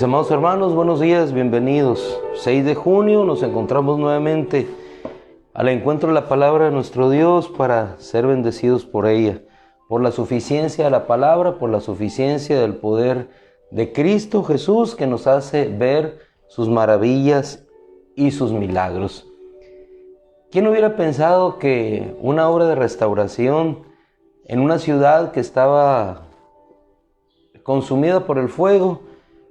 Mis amados hermanos, buenos días, bienvenidos. 6 de junio nos encontramos nuevamente al encuentro de la palabra de nuestro Dios para ser bendecidos por ella, por la suficiencia de la palabra, por la suficiencia del poder de Cristo Jesús que nos hace ver sus maravillas y sus milagros. ¿Quién hubiera pensado que una obra de restauración en una ciudad que estaba consumida por el fuego,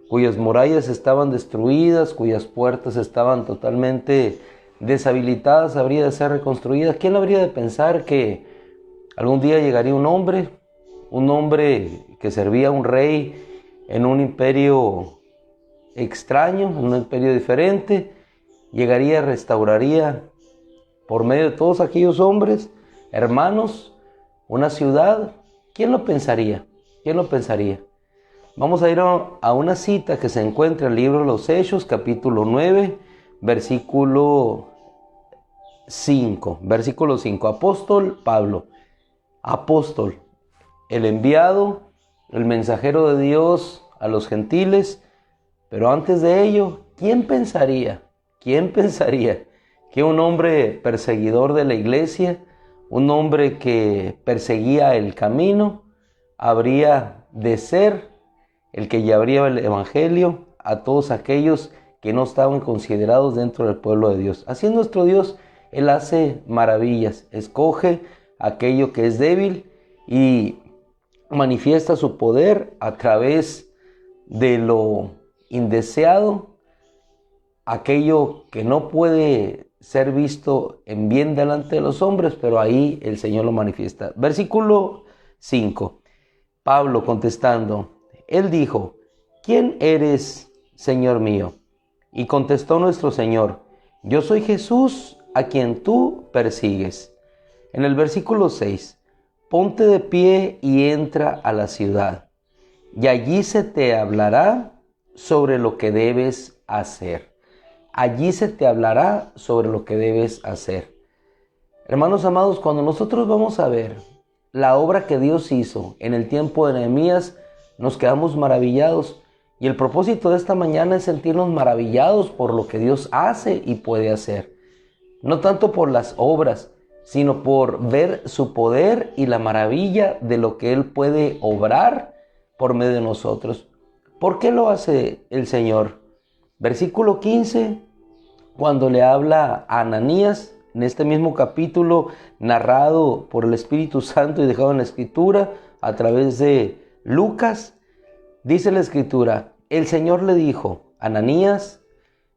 cuyas murallas estaban destruidas, cuyas puertas estaban totalmente deshabilitadas, habría de ser reconstruida? ¿Quién habría de pensar que algún día llegaría un hombre que servía a un rey en un imperio extraño, en un imperio diferente, llegaría, restauraría por medio de todos aquellos hombres, hermanos, una ciudad? ¿Quién lo pensaría? ¿Quién lo pensaría? Vamos a ir a una cita que se encuentra en el libro de los Hechos, capítulo 9, versículo 5. Versículo 5. Apóstol Pablo, apóstol, el enviado, el mensajero de Dios a los gentiles. Pero antes de ello, ¿quién pensaría que un hombre perseguidor de la iglesia, un hombre que perseguía el camino, habría de ser el que llevaría el evangelio a todos aquellos que no estaban considerados dentro del pueblo de Dios? Así es nuestro Dios. Él hace maravillas, escoge aquello que es débil y manifiesta su poder a través de lo indeseado, aquello que no puede ser visto en bien delante de los hombres, pero ahí el Señor lo manifiesta. Versículo 5. Pablo contestando, él dijo: ¿quién eres, Señor mío? Y contestó nuestro Señor: yo soy Jesús a quien tú persigues. En el versículo 6, ponte de pie y entra a la ciudad, y allí se te hablará sobre lo que debes hacer. Allí se te hablará sobre lo que debes hacer. Hermanos amados, cuando nosotros vamos a ver la obra que Dios hizo en el tiempo de Nehemías, nos quedamos maravillados. Y el propósito de esta mañana es sentirnos maravillados por lo que Dios hace y puede hacer. No tanto por las obras, sino por ver su poder y la maravilla de lo que Él puede obrar por medio de nosotros. ¿Por qué lo hace el Señor? Versículo 15, cuando le habla a Ananías, en este mismo capítulo narrado por el Espíritu Santo y dejado en la Escritura a través de Lucas, dice la Escritura: el Señor le dijo: Ananías,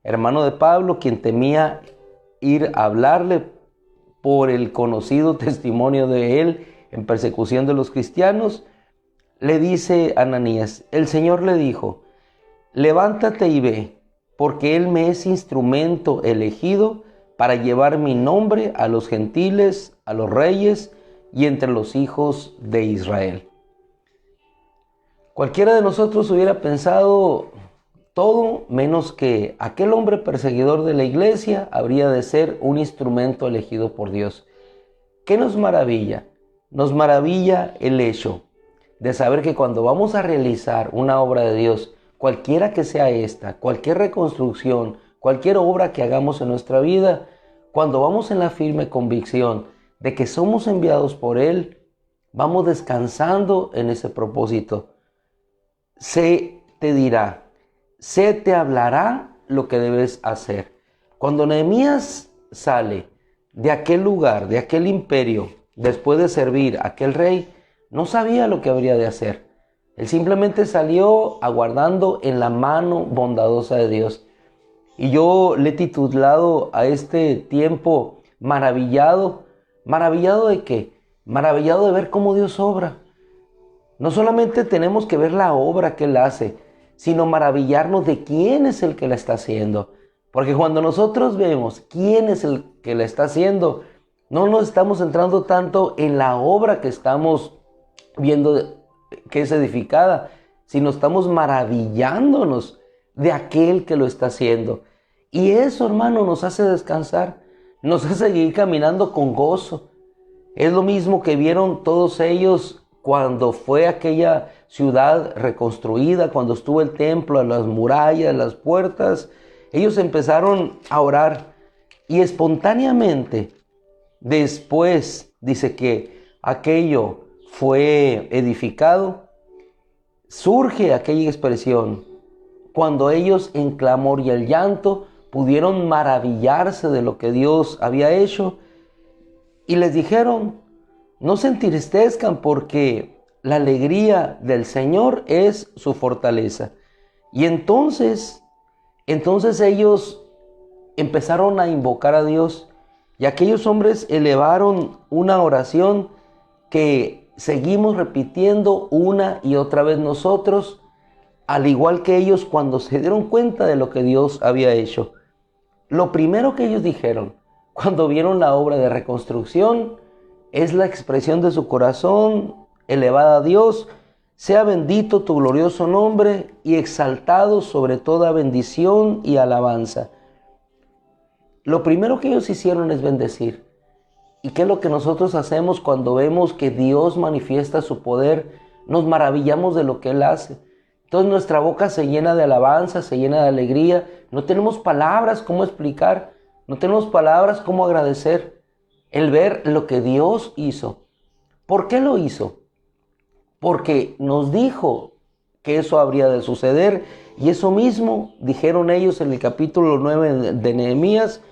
hermano de Pablo, quien temía ir a hablarle por el conocido testimonio de él en persecución de los cristianos, le dice Ananías, el Señor le dijo: levántate y ve, porque él me es instrumento elegido para llevar mi nombre a los gentiles, a los reyes y entre los hijos de Israel. Cualquiera de nosotros hubiera pensado todo menos que aquel hombre perseguidor de la iglesia habría de ser un instrumento elegido por Dios. ¿Qué nos maravilla? Nos maravilla el hecho de saber que cuando vamos a realizar una obra de Dios, cualquiera que sea esta, cualquier reconstrucción, cualquier obra que hagamos en nuestra vida, cuando vamos en la firme convicción de que somos enviados por Él, vamos descansando en ese propósito. Se te dirá, se te hablará lo que debes hacer. Cuando Nehemías sale de aquel lugar, de aquel imperio, después de servir a aquel rey, no sabía lo que habría de hacer. Él simplemente salió aguardando en la mano bondadosa de Dios. Y yo le he titulado a este tiempo maravillado. ¿Maravillado de qué? Maravillado de ver cómo Dios obra. No solamente tenemos que ver la obra que Él hace, sino maravillarnos de quién es el que la está haciendo. Porque cuando nosotros vemos quién es el que la está haciendo, no nos estamos centrando tanto en la obra que estamos viendo que es edificada, sino estamos maravillándonos de aquel que lo está haciendo. Y eso, hermano, nos hace descansar, nos hace seguir caminando con gozo. Es lo mismo que vieron todos ellos cuando fue aquella ciudad reconstruida, cuando estuvo el templo, las murallas, las puertas, ellos empezaron a orar y espontáneamente después dice que aquello fue edificado, surge aquella expresión cuando ellos en clamor y el llanto pudieron maravillarse de lo que Dios había hecho y les dijeron: no se entristezcan porque la alegría del Señor es su fortaleza. Y entonces ellos empezaron a invocar a Dios y aquellos hombres elevaron una oración que seguimos repitiendo una y otra vez nosotros, al igual que ellos cuando se dieron cuenta de lo que Dios había hecho. Lo primero que ellos dijeron cuando vieron la obra de reconstrucción es la expresión de su corazón elevada a Dios: sea bendito tu glorioso nombre y exaltado sobre toda bendición y alabanza. Lo primero que ellos hicieron es bendecir. ¿Y qué es lo que nosotros hacemos cuando vemos que Dios manifiesta su poder? Nos maravillamos de lo que Él hace. Entonces nuestra boca se llena de alabanza, se llena de alegría. No tenemos palabras cómo explicar, no tenemos palabras cómo agradecer el ver lo que Dios hizo. ¿Por qué lo hizo? Porque nos dijo que eso habría de suceder, y eso mismo dijeron ellos en el capítulo 9 de Nehemías: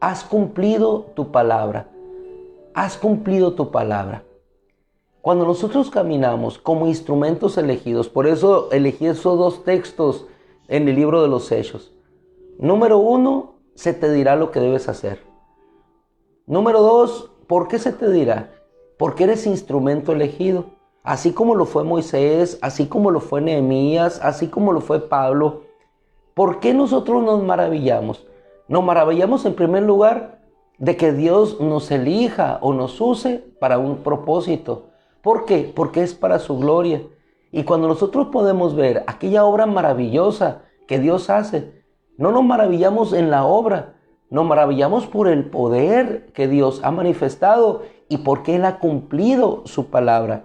has cumplido tu palabra, has cumplido tu palabra. Cuando nosotros caminamos como instrumentos elegidos, por eso elegí esos dos textos en el libro de los Hechos. Número 1, se te dirá lo que debes hacer. Número 2, ¿por qué se te dirá? Porque eres instrumento elegido. Así como lo fue Moisés, así como lo fue Nehemías, así como lo fue Pablo. ¿Por qué nosotros nos maravillamos? Nos maravillamos en primer lugar de que Dios nos elija o nos use para un propósito. ¿Por qué? Porque es para su gloria. Y cuando nosotros podemos ver aquella obra maravillosa que Dios hace, no nos maravillamos en la obra, nos maravillamos por el poder que Dios ha manifestado y porque Él ha cumplido su palabra.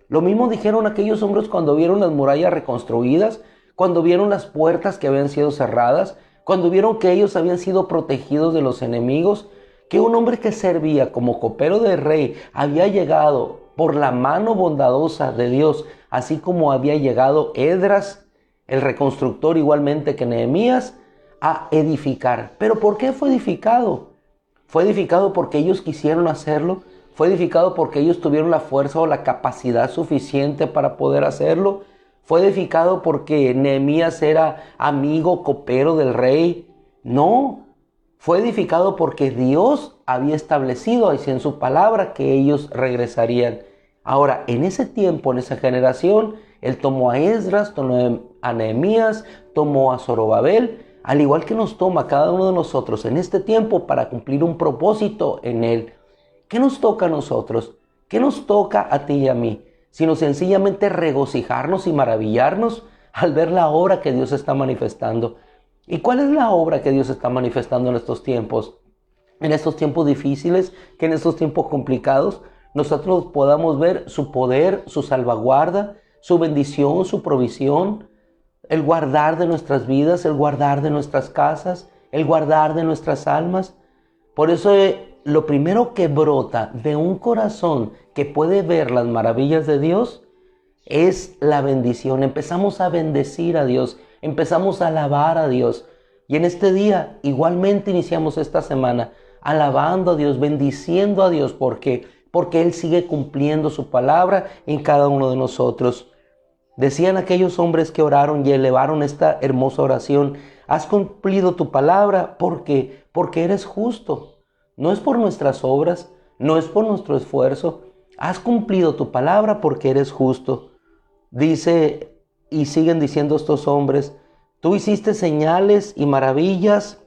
Lo mismo dijeron aquellos hombres cuando vieron las murallas reconstruidas, cuando vieron las puertas que habían sido cerradas, cuando vieron que ellos habían sido protegidos de los enemigos, que un hombre que servía como copero del rey había llegado por la mano bondadosa de Dios, así como había llegado Esdras, el reconstructor, igualmente que Nehemías, a edificar. ¿Pero por qué fue edificado? Fue edificado porque ellos quisieron hacerlo. Fue edificado porque ellos tuvieron la fuerza o la capacidad suficiente para poder hacerlo. Fue edificado porque Nehemías era amigo, copero del rey. No, fue edificado porque Dios había establecido así en su palabra que ellos regresarían. Ahora, en ese tiempo, en esa generación, Él tomó a Esdras, tomó a Nehemías, tomó a Zorobabel, al igual que nos toma a cada uno de nosotros en este tiempo para cumplir un propósito en Él. ¿Qué nos toca a nosotros? ¿Qué nos toca a ti y a mí? Sino sencillamente regocijarnos y maravillarnos al ver la obra que Dios está manifestando. ¿Y cuál es la obra que Dios está manifestando en estos tiempos? En estos tiempos difíciles, que en estos tiempos complicados, nosotros podamos ver su poder, su salvaguarda, su bendición, su provisión, el guardar de nuestras vidas, el guardar de nuestras casas, el guardar de nuestras almas. Por eso lo primero que brota de un corazón que puede ver las maravillas de Dios es la bendición. Empezamos a bendecir a Dios, empezamos a alabar a Dios. Y en este día igualmente iniciamos esta semana alabando a Dios, bendiciendo a Dios. ¿Por qué? Porque Él sigue cumpliendo su palabra en cada uno de nosotros. Decían aquellos hombres que oraron y elevaron esta hermosa oración: has cumplido tu palabra porque eres justo. No es por nuestras obras, no es por nuestro esfuerzo. Has cumplido tu palabra porque eres justo. Dice, y siguen diciendo estos hombres: tú hiciste señales y maravillas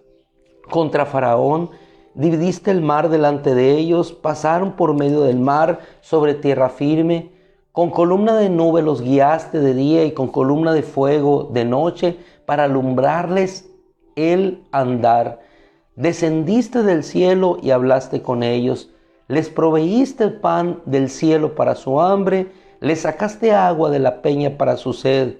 contra Faraón, dividiste el mar delante de ellos, pasaron por medio del mar sobre tierra firme. Con columna de nube los guiaste de día y con columna de fuego de noche para alumbrarles el andar. Descendiste del cielo y hablaste con ellos. Les proveíste el pan del cielo para su hambre. Le sacaste agua de la peña para su sed.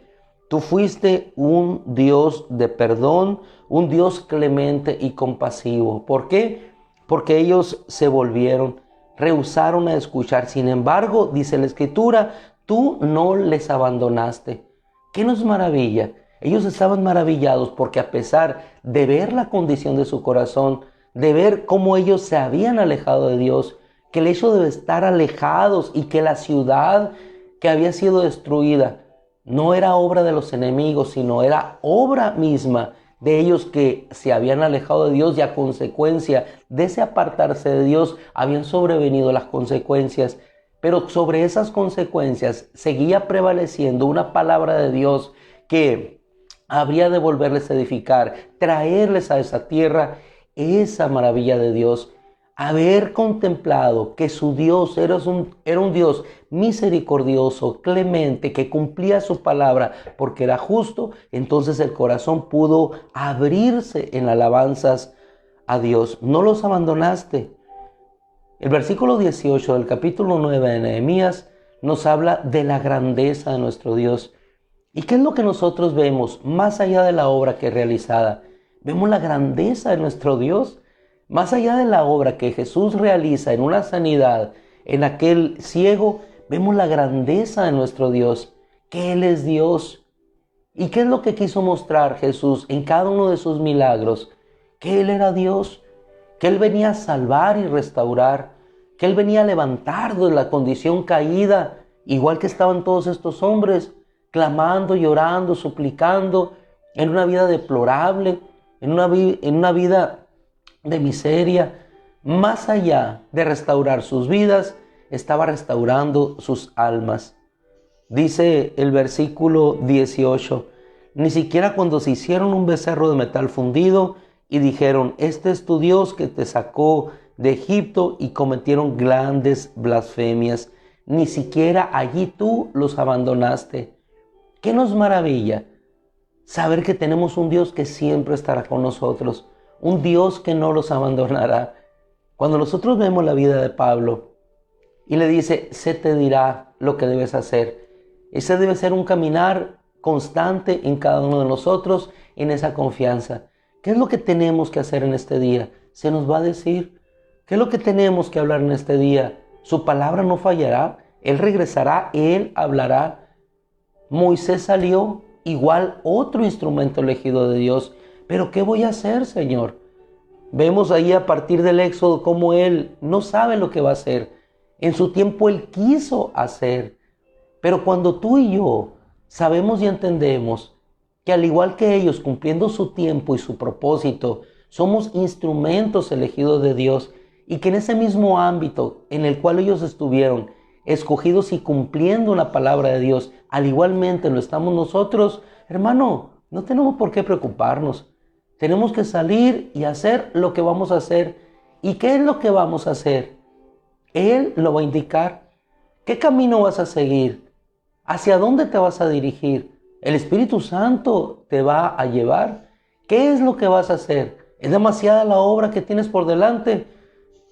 Tú fuiste un Dios de perdón, un Dios clemente y compasivo. ¿Por qué? Porque ellos se volvieron, rehusaron a escuchar. Sin embargo, dice la Escritura, tú no les abandonaste. ¿Qué nos maravilla? Ellos estaban maravillados porque a pesar de ver la condición de su corazón, de ver cómo ellos se habían alejado de Dios, que el hecho de estar alejados y que la ciudad que había sido destruida no era obra de los enemigos, sino era obra misma de ellos que se habían alejado de Dios, y a consecuencia de ese apartarse de Dios habían sobrevenido las consecuencias. Pero sobre esas consecuencias seguía prevaleciendo una palabra de Dios que habría de volverles a edificar, traerles a esa tierra esa maravilla de Dios. Haber contemplado que su Dios era un Dios misericordioso, clemente, que cumplía su palabra porque era justo, entonces el corazón pudo abrirse en alabanzas a Dios. No los abandonaste. El versículo 18 del capítulo 9 de Nehemías nos habla de la grandeza de nuestro Dios. ¿Y qué es lo que nosotros vemos más allá de la obra que es realizada? Vemos la grandeza de nuestro Dios. Más allá de la obra que Jesús realiza en una sanidad, en aquel ciego, vemos la grandeza de nuestro Dios, que Él es Dios. ¿Y qué es lo que quiso mostrar Jesús en cada uno de sus milagros? Que Él era Dios, que Él venía a salvar y restaurar, que Él venía a levantar de la condición caída, igual que estaban todos estos hombres, clamando, llorando, suplicando, en una vida deplorable, en una vida de miseria. Más allá de restaurar sus vidas, estaba restaurando sus almas. Dice el versículo 18, ni siquiera cuando se hicieron un becerro de metal fundido y dijeron, este es tu Dios que te sacó de Egipto, y cometieron grandes blasfemias, ni siquiera allí tú los abandonaste. ¿Qué nos maravilla? Saber que tenemos un Dios que siempre estará con nosotros, un Dios que no los abandonará. Cuando nosotros vemos la vida de Pablo y le dice, se te dirá lo que debes hacer. Ese debe ser un caminar constante en cada uno de nosotros, en esa confianza. ¿Qué es lo que tenemos que hacer en este día? Se nos va a decir. ¿Qué es lo que tenemos que hablar en este día? Su palabra no fallará. Él regresará, Él hablará. Moisés salió, igual otro instrumento elegido de Dios. ¿Pero qué voy a hacer, Señor? Vemos ahí a partir del Éxodo cómo Él no sabe lo que va a hacer. En su tiempo Él quiso hacer. Pero cuando tú y yo sabemos y entendemos que al igual que ellos, cumpliendo su tiempo y su propósito, somos instrumentos elegidos de Dios, y que en ese mismo ámbito en el cual ellos estuvieron, escogidos y cumpliendo una palabra de Dios, al igualmente lo estamos nosotros, hermano, no tenemos por qué preocuparnos. Tenemos que salir y hacer lo que vamos a hacer. ¿Y qué es lo que vamos a hacer? Él lo va a indicar. ¿Qué camino vas a seguir? ¿Hacia dónde te vas a dirigir? El Espíritu Santo te va a llevar. ¿Qué es lo que vas a hacer? ¿Es demasiada la obra que tienes por delante?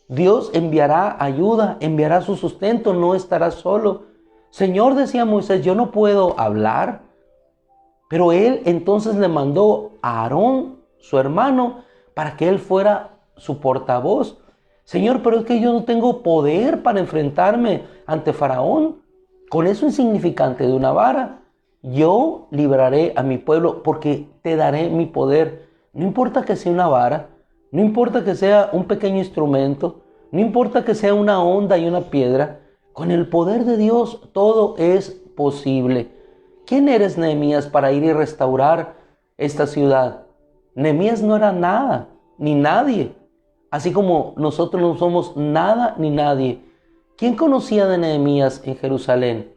Dios enviará ayuda, enviará su sustento, no estarás solo. Señor, decía Moisés, yo no puedo hablar. Pero él entonces le mandó a Aarón, su hermano, para que él fuera su portavoz. Señor, pero es que yo no tengo poder para enfrentarme ante Faraón con eso insignificante de una vara. Yo libraré a mi pueblo porque te daré mi poder. No importa que sea una vara, no importa que sea un pequeño instrumento, no importa que sea una onda y una piedra. Con el poder de Dios todo es posible. ¿Quién eres, Nehemías, para ir y restaurar esta ciudad? Nehemías no era nada, ni nadie. Así como nosotros no somos nada ni nadie. ¿Quién conocía de Nehemías en Jerusalén?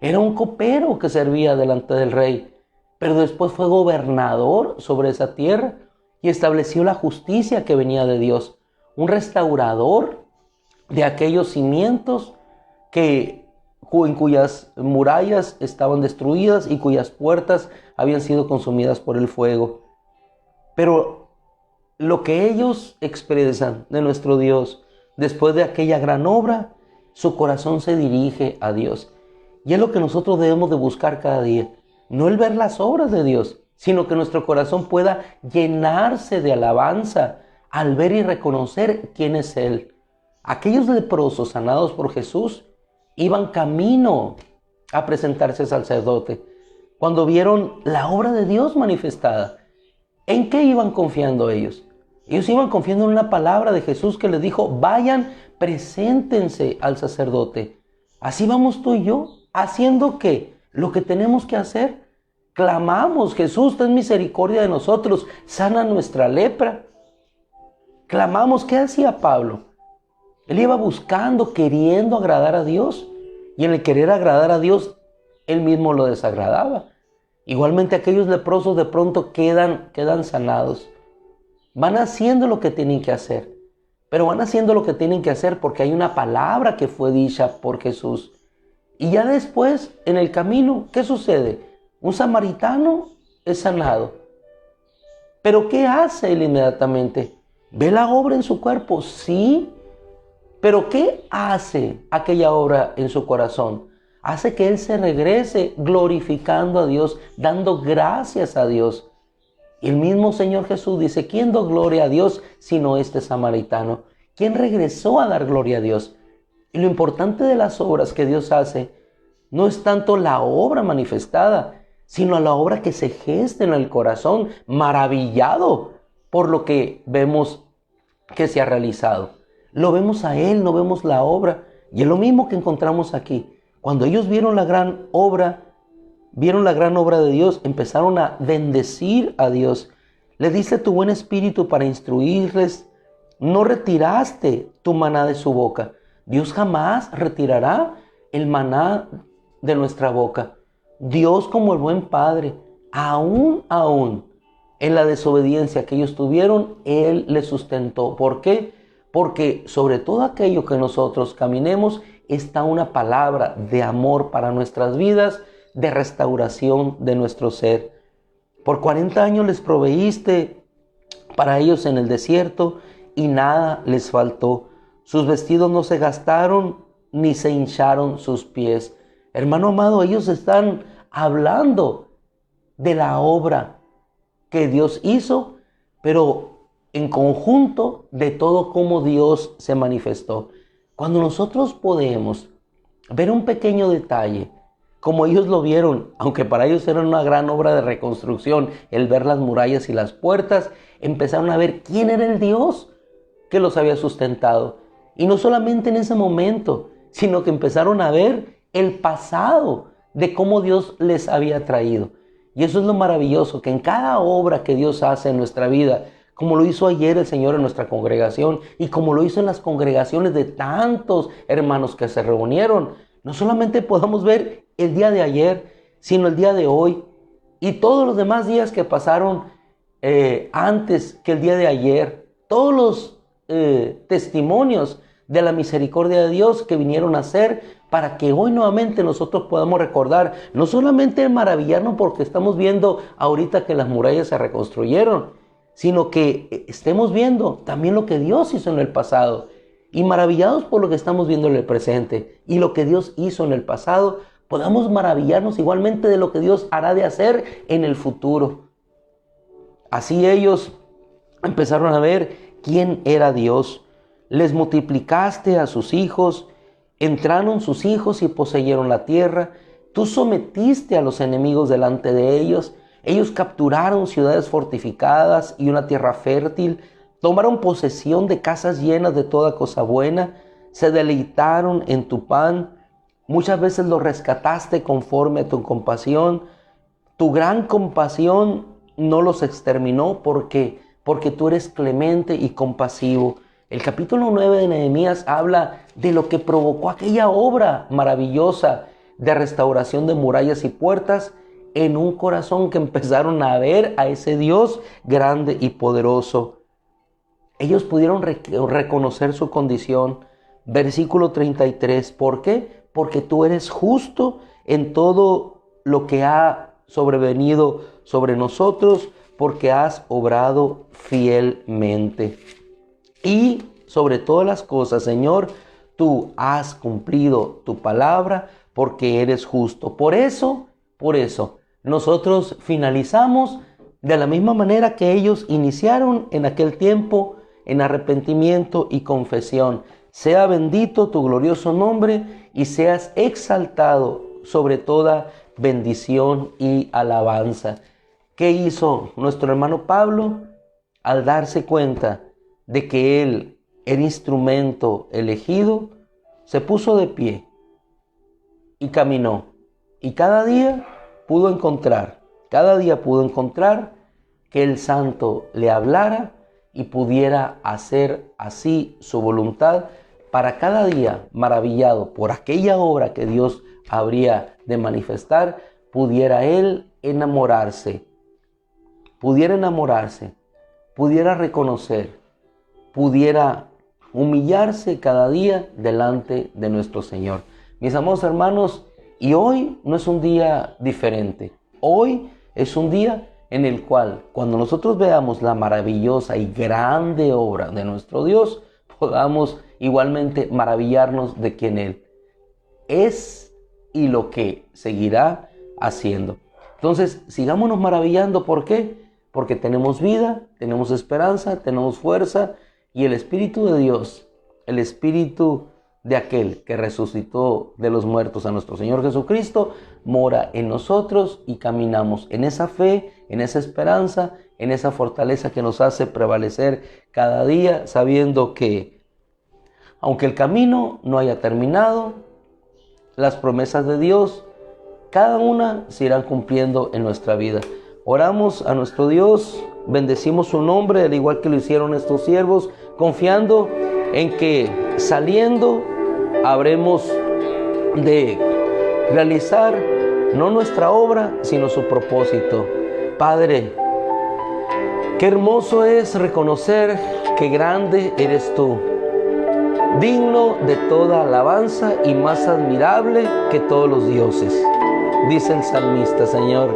Era un copero que servía delante del rey, pero después fue gobernador sobre esa tierra y estableció la justicia que venía de Dios. Un restaurador de aquellos cimientos en cuyas murallas estaban destruidas y cuyas puertas habían sido consumidas por el fuego. Pero lo que ellos expresan de nuestro Dios, después de aquella gran obra, su corazón se dirige a Dios. Y es lo que nosotros debemos de buscar cada día. No el ver las obras de Dios, sino que nuestro corazón pueda llenarse de alabanza al ver y reconocer quién es Él. Aquellos leprosos sanados por Jesús iban camino a presentarse al sacerdote cuando vieron la obra de Dios manifestada. ¿En qué iban confiando ellos? Ellos iban confiando en una palabra de Jesús que les dijo: vayan, preséntense al sacerdote. Así vamos tú y yo, haciendo ¿qué? Lo que tenemos que hacer. Clamamos: Jesús, ten misericordia de nosotros, sana nuestra lepra. Clamamos. ¿Qué hacía Pablo? Él iba buscando, queriendo agradar a Dios. Y en el querer agradar a Dios, él mismo lo desagradaba. Igualmente aquellos leprosos de pronto quedan sanados. Van haciendo lo que tienen que hacer. Pero van haciendo lo que tienen que hacer porque hay una palabra que fue dicha por Jesús. Y ya después, en el camino, ¿qué sucede? Un samaritano es sanado. ¿Pero qué hace él inmediatamente? ¿Ve la obra en su cuerpo? Sí. ¿Pero qué hace aquella obra en su corazón? Hace que él se regrese glorificando a Dios, dando gracias a Dios. Y el mismo Señor Jesús dice: ¿quién dio gloria a Dios sino este samaritano? ¿Quién regresó a dar gloria a Dios? Y lo importante de las obras que Dios hace no es tanto la obra manifestada, sino la obra que se gesta en el corazón, maravillado por lo que vemos que se ha realizado. Lo vemos a Él, no vemos la obra. Y es lo mismo que encontramos aquí. Cuando ellos vieron la gran obra de Dios, empezaron a bendecir a Dios. Le diste tu buen espíritu para instruirles. No retiraste tu maná de su boca. Dios jamás retirará el maná de nuestra boca. Dios, como el buen Padre, aún en la desobediencia que ellos tuvieron, Él les sustentó. ¿Por qué? Porque sobre todo aquello que nosotros caminemos está una palabra de amor para nuestras vidas, de restauración de nuestro ser. Por 40 años les proveíste para ellos en el desierto y nada les faltó. Sus vestidos no se gastaron ni se hincharon sus pies. Hermano amado, ellos están hablando de la obra que Dios hizo, pero en conjunto de todo cómo Dios se manifestó. Cuando nosotros podemos ver un pequeño detalle, como ellos lo vieron, aunque para ellos era una gran obra de reconstrucción, el ver las murallas y las puertas, empezaron a ver quién era el Dios que los había sustentado. Y no solamente en ese momento, sino que empezaron a ver el pasado de cómo Dios les había traído. Y eso es lo maravilloso, que en cada obra que Dios hace en nuestra vida, como lo hizo ayer el Señor en nuestra congregación y como lo hizo en las congregaciones de tantos hermanos que se reunieron, no solamente podamos ver el día de ayer, sino el día de hoy y todos los demás días que pasaron antes que el día de ayer, todos los testimonios de la misericordia de Dios que vinieron a ser, para que hoy nuevamente nosotros podamos recordar, no solamente maravillarnos porque estamos viendo ahorita que las murallas se reconstruyeron, sino que estemos viendo también lo que Dios hizo en el pasado y maravillados por lo que estamos viendo en el presente y lo que Dios hizo en el pasado, podamos maravillarnos igualmente de lo que Dios hará de hacer en el futuro. Así ellos empezaron a ver quién era Dios. Les multiplicaste a sus hijos, entraron sus hijos y poseyeron la tierra. Tú sometiste a los enemigos delante de ellos. Ellos capturaron ciudades fortificadas y una tierra fértil, tomaron posesión de casas llenas de toda cosa buena, se deleitaron en tu pan, muchas veces los rescataste conforme a tu compasión. Tu gran compasión no los exterminó porque tú eres clemente y compasivo. El capítulo 9 de Nehemías habla de lo que provocó aquella obra maravillosa de restauración de murallas y puertas, en un corazón que empezaron a ver a ese Dios grande y poderoso. Ellos pudieron reconocer su condición. Versículo 33. ¿Por qué? Porque tú eres justo en todo lo que ha sobrevenido sobre nosotros, porque has obrado fielmente. Y sobre todas las cosas, Señor, tú has cumplido tu palabra, porque eres justo. Por eso, nosotros finalizamos de la misma manera que ellos iniciaron en aquel tiempo, en arrepentimiento y confesión. Sea bendito tu glorioso nombre y seas exaltado sobre toda bendición y alabanza. ¿Qué hizo nuestro hermano Pablo? Al darse cuenta de que él era instrumento elegido, se puso de pie y caminó. Y cada día pudo encontrar que el Santo le hablara y pudiera hacer así su voluntad para cada día, maravillado por aquella obra que Dios habría de manifestar, pudiera él enamorarse, pudiera reconocer, pudiera humillarse cada día delante de nuestro Señor. Mis amados hermanos, y hoy no es un día diferente. Hoy es un día en el cual, cuando nosotros veamos la maravillosa y grande obra de nuestro Dios, podamos igualmente maravillarnos de quien Él es y lo que seguirá haciendo. Entonces, sigámonos maravillando. ¿Por qué? Porque tenemos vida, tenemos esperanza, tenemos fuerza, y el Espíritu de Dios, el Espíritu de aquel que resucitó de los muertos a nuestro Señor Jesucristo, mora en nosotros y caminamos en esa fe, en esa esperanza, en esa fortaleza que nos hace prevalecer cada día, sabiendo que, aunque el camino no haya terminado, las promesas de Dios, cada una se irán cumpliendo en nuestra vida. Oramos a nuestro Dios, bendecimos su nombre, al igual que lo hicieron estos siervos, confiando en que saliendo habremos de realizar no nuestra obra, sino su propósito. Padre, qué hermoso es reconocer que grande eres tú, digno de toda alabanza y más admirable que todos los dioses, dice el salmista. Señor,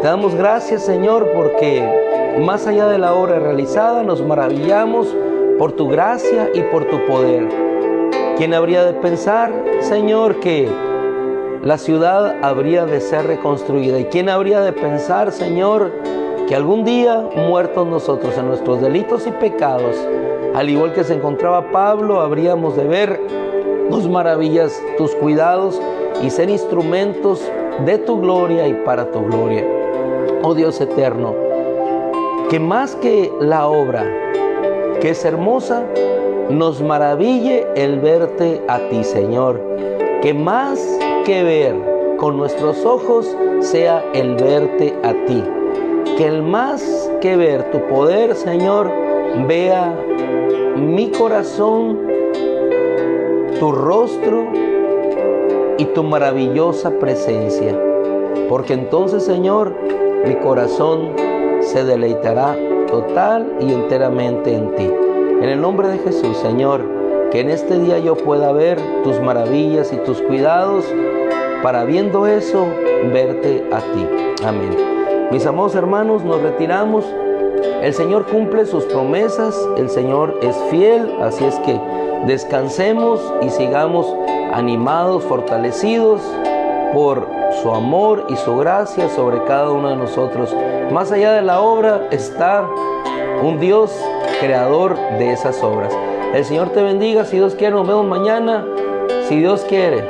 te damos gracias, Señor, porque más allá de la obra realizada nos maravillamos por tu gracia y por tu poder. ¿Quién habría de pensar, Señor, que la ciudad habría de ser reconstruida? ¿Y quién habría de pensar, Señor, que algún día, muertos nosotros en nuestros delitos y pecados, al igual que se encontraba Pablo, habríamos de ver tus maravillas, tus cuidados y ser instrumentos de tu gloria y para tu gloria? Oh Dios eterno, que más que la obra, que es hermosa, nos maraville el verte a ti, Señor. Que más que ver con nuestros ojos sea el verte a ti. Que el más que ver tu poder, Señor, vea mi corazón, tu rostro y tu maravillosa presencia. Porque entonces, Señor, mi corazón se deleitará total y enteramente en ti. En el nombre de Jesús, Señor, que en este día yo pueda ver tus maravillas y tus cuidados, para viendo eso, verte a ti. Amén. Mis amados hermanos, nos retiramos. El Señor cumple sus promesas, el Señor es fiel, así es que descansemos y sigamos animados, fortalecidos por su amor y su gracia sobre cada uno de nosotros. Más allá de la obra está un Dios creador de esas obras. El Señor te bendiga. Si Dios quiere, nos vemos mañana. Si Dios quiere.